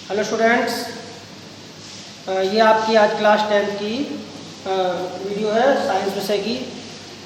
Hello students, ये आपकी आज क्लास 10 की वीडियो है साइंस विषय की।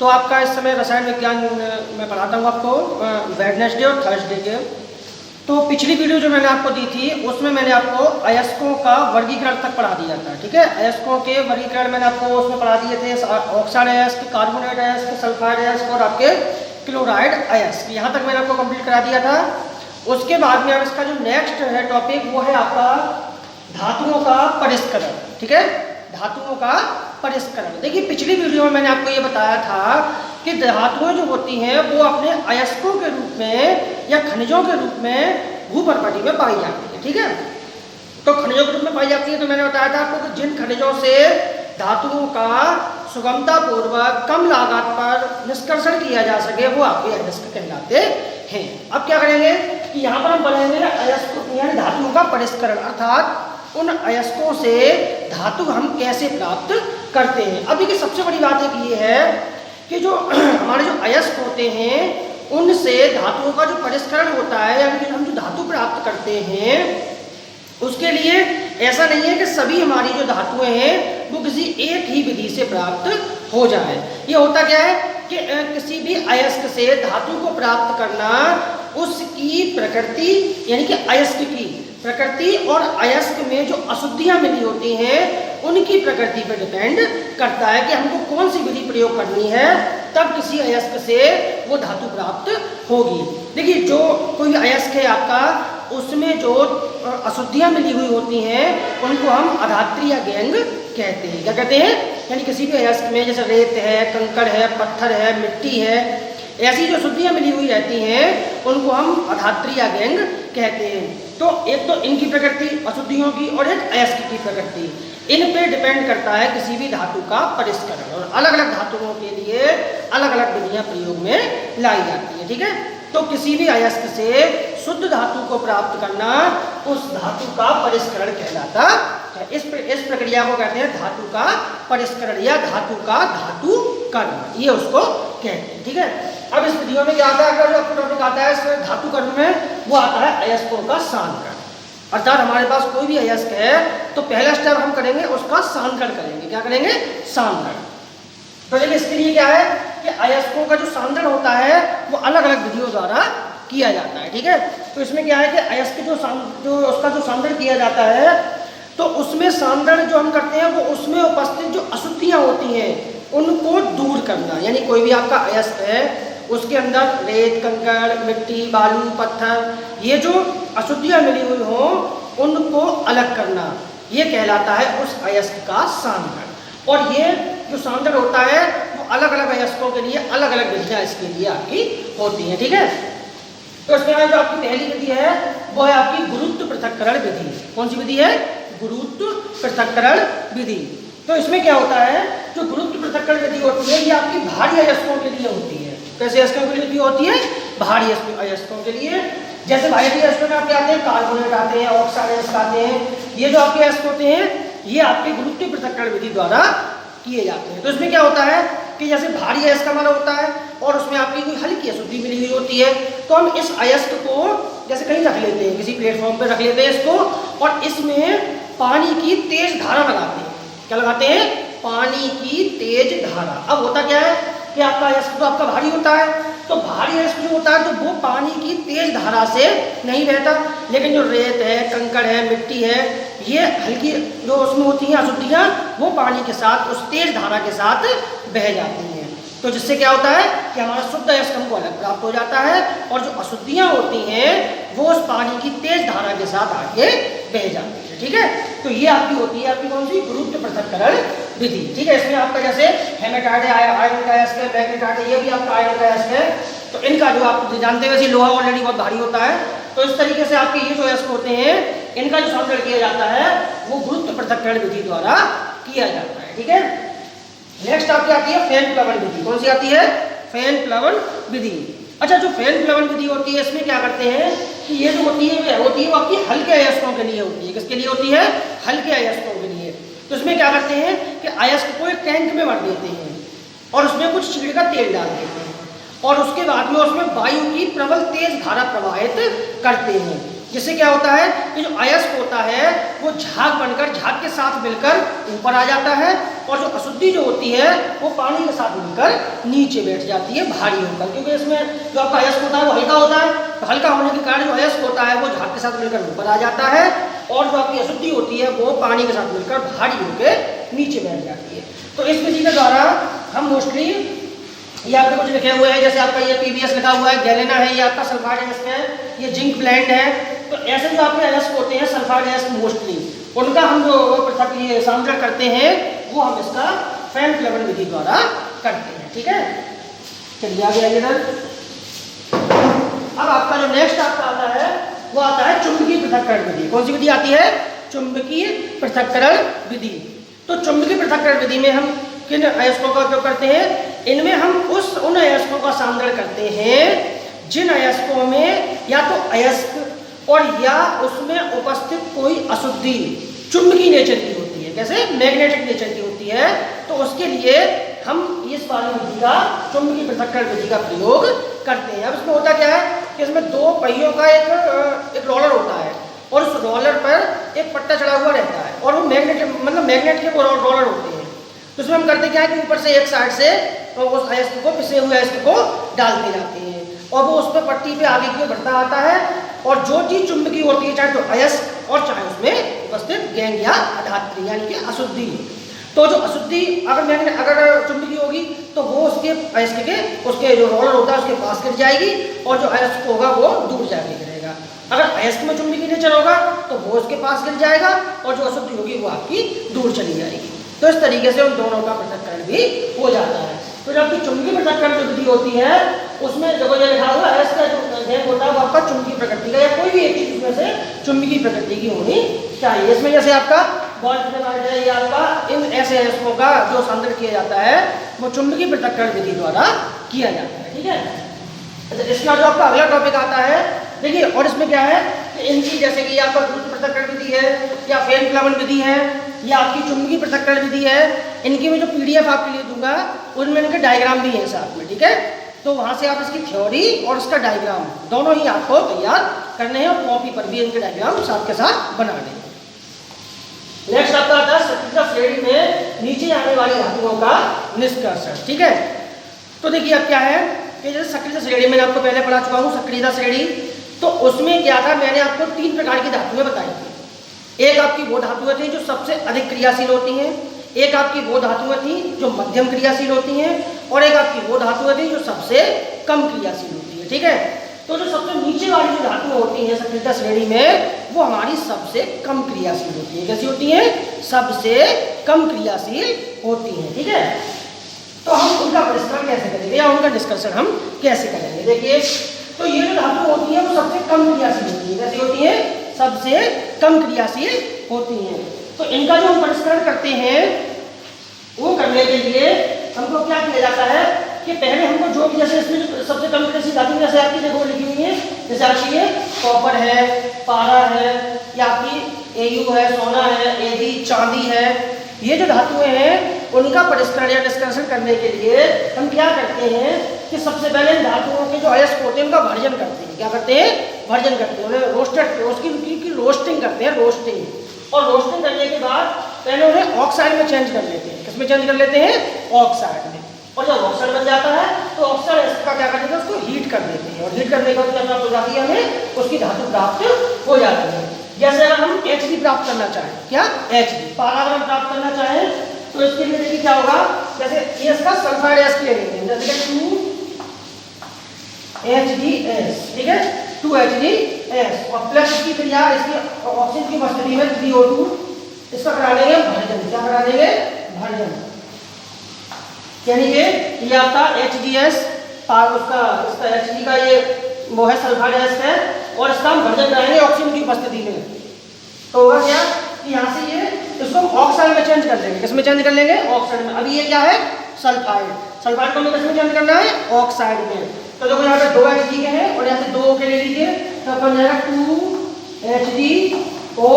तो आपका इस समय रसायन विज्ञान में पढ़ाता हूँ आपको वेडनेसडे और थर्सडे के। तो पिछली वीडियो जो मैंने आपको दी थी उसमें मैंने आपको अयस्कों का वर्गीकरण तक पढ़ा दिया था। ठीक है, अयस्कों के वर्गीकरण मैंने आपको उसमें पढ़ा दिए थे, ऑक्साइड अयस्क, कार्बोनेट अयस्क, सल्फाइड अयस्क और आपके क्लोराइड अयस्क। यहाँ तक मैंने आपको कंप्लीट करा दिया था। उसके बाद में अब इसका जो नेक्स्ट है टॉपिक वो है आपका धातुओं का परिष्करण। ठीक है, धातुओं का परिष्करण। देखिए पिछली वीडियो में मैंने आपको ये बताया था कि धातुएं जो होती हैं वो अपने अयस्कों के रूप में या खनिजों के रूप में भूपर्पटी में पाई जाती है। ठीक है, तो खनिजों के रूप में पाई जाती है। तो मैंने बताया था आपको कि जिन खनिजों से धातुओं का सुगमतापूर्वक कम लागत पर निष्कर्षण किया जा सके वो आपके अयस्क कहलाते हैं। अब क्या करेंगे कि यहाँ पर हम पढ़ेंगे अयस्क यानी धातुओं का परिष्करण, अर्थात उन अयस्कों से धातु हम कैसे प्राप्त करते हैं। अब देखिए सबसे बड़ी बात एक ये है कि जो हमारे जो अयस्क होते हैं उनसे धातुओं का जो परिष्करण होता है यानी कि हम जो धातु प्राप्त करते हैं उसके लिए ऐसा नहीं है कि सभी हमारी जो धातुएं हैं वो किसी एक ही विधि से प्राप्त हो जाए। ये होता क्या है कि किसी भी अयस्क से धातु को प्राप्त करना उसकी प्रकृति यानी कि अयस्क की प्रकृति और अयस्क में जो अशुद्धियां मिली होती हैं उनकी प्रकृति पर डिपेंड करता है कि हमको कौन सी विधि प्रयोग करनी है, तब किसी अयस्क से वो धातु प्राप्त होगी। देखिए जो कोई अयस्क है आपका उसमें जो अशुद्धियां मिली हुई होती हैं उनको हम अधात्री या गैंग कहते हैं। क्या कहते हैं? यानी किसी भी अयस्क में जैसे रेत है, कंकड़ है, पत्थर है, मिट्टी है, ऐसी जो अशुद्धियां मिली हुई रहती हैं उनको हम अधात्री या गैंग कहते हैं। तो एक तो इनकी प्रकृति अशुद्धियों की और एक अयस्क की प्रकृति, इन पे डिपेंड करता है किसी भी धातु का परिष्करण। और अलग अलग धातुओं के लिए अलग अलग विधियां प्रयोग में लाई जाती है। ठीक है, तो किसी भी अयस्क से शुद्ध धातु को प्राप्त करना उस धातु का परिष्करण कहलाता है। इस प्रक्रिया को कहते हैं धातु का परिष्करण या धातु का धातु कर्म, ये उसको कहते हैं। ठीक है, अब इस वीडियो में क्या आता है, अगर जो टॉपिक आता है इसमें धातु कर्म में वो आता है अयस्कों का सांद्रण। अर्थात हमारे पास कोई भी अयस्क है तो पहला स्टेप हम करेंगे उसका सांद्रण करेंगे। क्या करेंगे? सांद्रण। तो देखिए इसके लिए क्या है कि अयस्कों का जो सांद्रण होता है वो अलग अलग विधियों द्वारा किया जाता है। ठीक है, तो इसमें क्या है कि अयस्क जो उसका जो सांद्रण किया जाता है तो उसमें सांद्रण जो हम करते हैं वो उसमें उपस्थित जो अशुद्धियां होती हैं उनको दूर करना। यानी कोई भी आपका अयस्क है उसके अंदर रेत, कंकड़, मिट्टी, बालू, पत्थर, ये जो अशुद्धियां मिली हुई हों उनको अलग करना, ये कहलाता है उस अयस्क का सांद्रण। और ये जो सांद्रण होता है वो अलग अलग अयस्कों के लिए अलग अलग विधियां इसके लिए आपकी होती हैं। ठीक है, तो इसमें जो आपकी पहली विधि है वो है आपकी गुरुत्व पृथक्करण विधि। कौन सी विधि है? गुरुत्व पृथक्करण विधि। तो इसमें क्या होता है, जो गुरुत्व पृथक्करण विधि होती है ये आपकी भारी अयस्कों के लिए होती है। कैसे अयस्कों के लिए होती है? भारी अयस्कों के लिए। जैसे भारी अयस्कों में आपके आते हैं कार्बोनेट आते हैं, ऑक्साइड अयस्क आते हैं, ये जो आपके अयस्क होते हैं ये आपके गुरुत्व पृथक्करण विधि द्वारा किए जाते हैं। तो इसमें क्या होता है कि जैसे भारी अयस्क हमारा होता है और उसमें आपकी कोई हल्की अशुद्धि मिली हुई होती है तो हम इस अयस्क को जैसे कहीं रख लेते हैं, किसी प्लेटफॉर्म पर रख लेते हैं इसको, और इसमें पानी की तेज धारा लगाते हैं। क्या लगाते हैं? पानी की तेज धारा। अब होता क्या है कि आपका अयस्क तो आपका भारी होता है, तो भारी अयस्क जो होता है तो वो पानी की तेज धारा से नहीं बहता, लेकिन जो रेत है, कंकड़ है, मिट्टी है, ये हल्की जो उसमें होती हैं अशुद्धियाँ वो पानी के साथ उस तेज धारा के साथ बह जाती हैं। तो जिससे क्या होता है कि हमारा शुद्ध अयस्क हमको अलग प्राप्त हो जाता है और जो अशुद्धियाँ होती हैं वो उस पानी की तेज धारा के साथ आगे बह जाती है। ठीक है, तो ये आपकी होती है आपकी कौन सी? गुरुत्व पृथक्करण विधि। ठीक है, इसमें आपका जैसे हेमेटाइट है, आयरन का अयस्क है, मैग्नेटाइट है, ये भी आपका आयरन का अयस्क है। तो इनका जो आप जानते हैं वैसे लोहा ऑलरेडी बहुत भारी होता है, तो इस तरीके से आपके ये जो अयस्क होते हैं इनका जो सांद्रण किया जाता है वो गुरुत्व पृथक्करण विधि द्वारा किया जाता है। ठीक है, नेक्स्ट आपकी आती है फैन प्लवन विधि। कौन सी आती है? फैन प्लवन विधि। अच्छा, जो फैन प्लवन विधि होती है इसमें क्या करते हैं कि ये जो होती है वो आपकी हल्के अयस्कों के लिए होती है। किसके लिए होती है? हल्के अयस्कों के लिए। तो इसमें क्या करते हैं कि अयस्क को एक टैंक में भर देते हैं और उसमें कुछ चीड़ का तेल डाल देते हैं और उसके बाद में उसमें वायु की प्रबल तेज धारा प्रवाहित करते हैं। जिससे क्या होता है कि जो अयस्क होता है झाग बनकर झाग के साथ मिलकर ऊपर आ जाता है, और जो अशुद्धि जो होती है वो पानी के साथ मिलकर नीचे बैठ जाती है भारी होकर, क्योंकि इसमें जो आपका अयस्क होता है वो हल्का होता है, तो हल्का होने के कारण जो अयस्क होता है वो झाग के साथ मिलकर ऊपर आ जाता है, और जो आपकी अशुद्धि होती है वो पानी के साथ मिलकर भारी होकर नीचे बैठ जाती है। तो इस विधि के द्वारा हम मोस्टली ये आपके कुछ लिखे हुए हैं, जैसे आपका ये PBS लिखा हुआ है, गैलेना है, ये आपका सल्फाइड अयस्क है, ये जिंक ब्लेंड है। तो ऐसे जो आपके अयस्क होते हैं सल्फाइड अयस्क मोस्टली उनका हम जो पृथक ये सांद्रण करते हैं वो हम इसका फैन प्लेवन विधि द्वारा करते हैं। ठीक है, चलिए आगे आइए इधर। अब आपका जो नेक्स्ट आपका आता है वो आता है चुंबकीय पृथक्करण विधि। कौन सी विधि आती है? चुंबकीय पृथक्करण विधि। तो चुंबकीय पृथक्करण विधि में हम किन अयस्कों का उपयोग करते हैं? इनमें हम उन अयस्कों का सांद्रण करते हैं जिन अयस्कों में या तो अयस्क और या उसमें उपस्थित कोई अशुद्धि चुंबकीय नेचर की होती है, जैसे मैग्नेटिक नेचर की होती है। तो उसके लिए हम इस वाली विधि का चुंबकीय पृथक्करण विधि का प्रयोग करते हैं। अब इसमें होता क्या है कि इसमें दो पहियों का एक रोलर होता है, और उस रोलर पर एक पट्टा चढ़ा हुआ रहता है, और वो मैग्नेट के रोलर होते हैं। तो इसमें हम करते क्या है कि ऊपर से एक साइड से उस अयस्क को, पिसे हुए अयस्क को डालते जाते हैं, और वो उस पर पट्टी पे आगे की ओर बढ़ता आता है, और जो चीज चुंबकीय होती है, चाहे तो अयस्क और चाहे उसमें उपस्थित गैंग या अधात्री यानी कि अशुद्धि, तो जो अशुद्धि अगर चुंबकीय होगी तो वो उसके अयस्क के उसके जो रोलर होता है उसके पास गिर जाएगी, और जो अयस्क होगा वो दूर जाके गिरेगा। अगर अयस्क में चुंबकीय नेचर होगा तो वो उसके पास गिर जाएगा, और जो अशुद्धि होगी वो आपकी दूर चली जाएगी। तो इस तरीके से उन दोनों का पृथक्करण भी हो जाता है। तो जब चुंबकीय पृथक्करण जो विधि होती है उसमें जो ये लिखा हुआ अयस्क का जो गैंग होता है वो आपका चुंबकीय प्रकृति का, या कोई भी एक चीज उसमें से चुंबकीय प्रकृति की होनी चाहिए। इसमें जैसे आपका बॉल्ट है, ये आपका इन ऐसे अयस्कों का जो सांद्रण किया जाता है वो चुंबकीय पृथक्करण विधि द्वारा किया जाता है। ठीक है, तो इसका जो आपका अगला टॉपिक आता है, देखिए, और इसमें क्या है कि इनकी जैसे कि आपका गुरुत्व पृथक्करण विधि है, या फैन प्लेवन विधि है, या आपकी चुंबकीय पृथक्करण विधि है, इनकी मैं जो PDF आपके लिए दूंगा उनमें इनके डायग्राम भी हैं साथ में। ठीक है, तो वहाँ से आप इसकी थ्योरी और इसका डायग्राम दोनों ही आपको तैयार करने हैं, और कॉपी पर भी इनके डायग्राम साथ के साथ बनाने हैं। नेक्स्ट आपका आता है सक्रियता श्रेणी में नीचे आने वाली धातुओं का निष्कर्षण। ठीक है, तो देखिए अब क्या है कि जैसे सक्रियता श्रेणी मैंने आपको पहले पढ़ा चुका हूँ सक्रियता श्रेणी। तो उसमें क्या था, मैंने आपको 3 प्रकार की धातुएं बताई थी। एक आपकी वो धातुएं थी जो सबसे अधिक क्रियाशील होती हैं, एक आपकी वो धातुएं थी जो मध्यम क्रियाशील होती हैं, और एक आपकी वो धातुएं थी जो सबसे कम क्रियाशील होती है। ठीक है, तो जो सबसे नीचे वाली जो धातुएं होती हैं सक्रियता श्रेणी में वो हमारी सबसे कम क्रियाशील होती है। कैसी होती हैं? सबसे कम क्रियाशील होती हैं। ठीक है, तो हम उनका परिष्करण कैसे करेंगे या उनका निष्कर्षण हम कैसे करेंगे? देखिए, तो ये जो धातु होती है वो सबसे कम क्रियाशील होती है। कैसी होती है? सबसे कम क्रियाशील होती हैं। तो इनका जो हम परिष्करण करते हैं वो करने के लिए हमको क्या किया जाता है कि पहले हमको जो भी, जैसे इसमें जो सबसे कम क्रियाशील धातु जैसे आपकी देखो लिखी हुई है, जैसे आपकी ये कॉपर है, पारा है, या आपकी AU है, सोना है, AD चांदी है, ये जो धातुएं हैं उनका परिष्करण या निष्कर्षण करने के लिए हम क्या करते हैं कि सबसे पहले धातुओं के जो अयस्क होते हैं उनका भर्जन करते हैं। क्या करते हैं? भर्जन करते हैं, उन्हें उसकी रोस्टिंग करते हैं, रोस्टिंग। और रोस्टिंग करने के बाद पहले उन्हें ऑक्साइड में चेंज कर लेते हैं। किसमें चेंज कर लेते हैं? ऑक्साइड में। और जब ऑक्साइड बन जाता है तो ऑक्साइड का क्या करते हैं, उसको हीट कर देते हैं, और हीट करने के बाद क्या प्राप्त हो जाती है, हमें उसकी धातु प्राप्त हो जाती है। जैसे अगर हम HD प्राप्त करना चाहें, क्या HD पारा अगर हम प्राप्त करना चाहें तो इसके लिए देखिए क्या होगा, जैसे ये इसका सल्फाइड अयस्क ले लेंगे, जैसे 2HDS। ठीक है, 2HDS, और प्लस की क्रिया इसकी ऑक्सीजन की उपस्थिति में 3O2, इसका करा देंगे भर्जन। क्या करा देंगे? भर्जन। यानी कि ये आपका HDS उसका इसका HD का ये वो है सल्फाइड अयस्क है, और इसका हम भर्जन कराएंगे ऑक्सीजन की उपस्थिति में। तो होगा क्या कि यहाँ से ये इसको ऑक्साइड में चेंज कर लेंगे। किसमें चेंज कर लेंगे? ऑक्साइड में। अभी ये क्या है? सल्फाइड। सल्फाइड को हमें किसमें चेंज करना है? ऑक्साइड में। तो देखो यहाँ पे 2 Hg के हैं, और यहाँ से 2 के ले लीजिए, तो बन जाएगा 2HgO।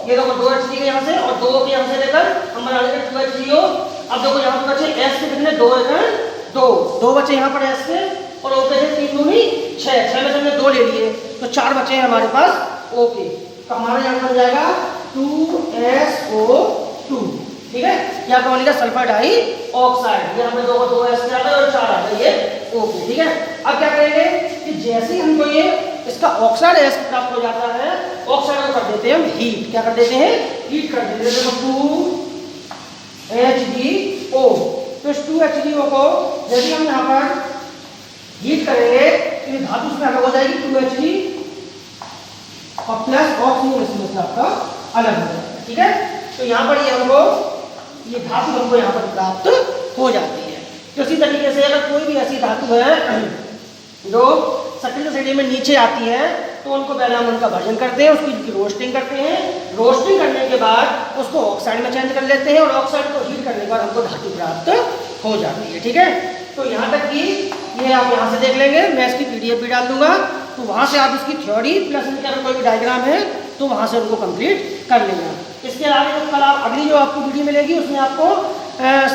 ये देखो 2 Hg के यहाँ से, और 2 के यहाँ से लेकर हम बना लेंगे 2HgO। अब देखो यहाँ पे बचे S के कितने? 2 हैं, 2 बचे यहाँ पर S के, और O के 3 दूनी 6 में से हमने 2 ले लिए, तो 4 बचे हैं हमारे पास O के। तो हमारा यहाँ बन जाएगा 2 SO2, ठीक है। यहाँ पर बनेगा सल्फर डाई ऑक्साइड, यहाँ पे दो एस क्या आता है और 4 आता है, ये ओके, ठीक है। अब क्या करेंगे कि जैसे ही हमको ये इसका ऑक्साइड एस प्राप्त हो जाता है, ऑक्साइड को कर देते हैं हम हीट, क्या कर देते हैं, हीट कर देते हैं। 2HDO, तो इस 2HDO को जैसे हम यहाँ पर हीट करेंगे तो ये धातु उसमें अलग हो जाएगी 2Hd और प्लस ऑक्सीजन इसमें से आपका अलग हो जाएगा, ठीक है। तो यहाँ पर ये हमको ये धातु हमको यहाँ पर प्राप्त हो जाती है। तो इसी तरीके से अगर कोई भी ऐसी धातु है जो सक्रिय श्रेणी में नीचे आती है तो उनको पहले हम उनका वर्जन करते हैं, उसकी रोस्टिंग करते हैं, रोस्टिंग करने के बाद उसको ऑक्साइड में चेंज कर लेते हैं और ऑक्साइड को हीट करने के बाद हमको धातु प्राप्त हो जाती है, ठीक है। तो यहाँ तक कि ये आप यहाँ से देख लेंगे, मैं इसकी PDF भी डाल दूंगा, तो वहाँ से आप इसकी थ्योरी प्लस इनके अगर कोई भी डायग्राम है तो वहाँ से उनको कंप्लीट कर लेना। इसके आगे जो कल आप अगली जो आपको वीडियो मिलेगी उसमें आपको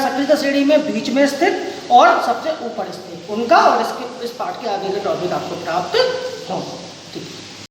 सक्रिय श्रेणी में बीच में स्थित और सबसे ऊपर स्थित उनका और इसके इस पार्ट के आगे के टॉपिक आपको प्राप्त होंगे।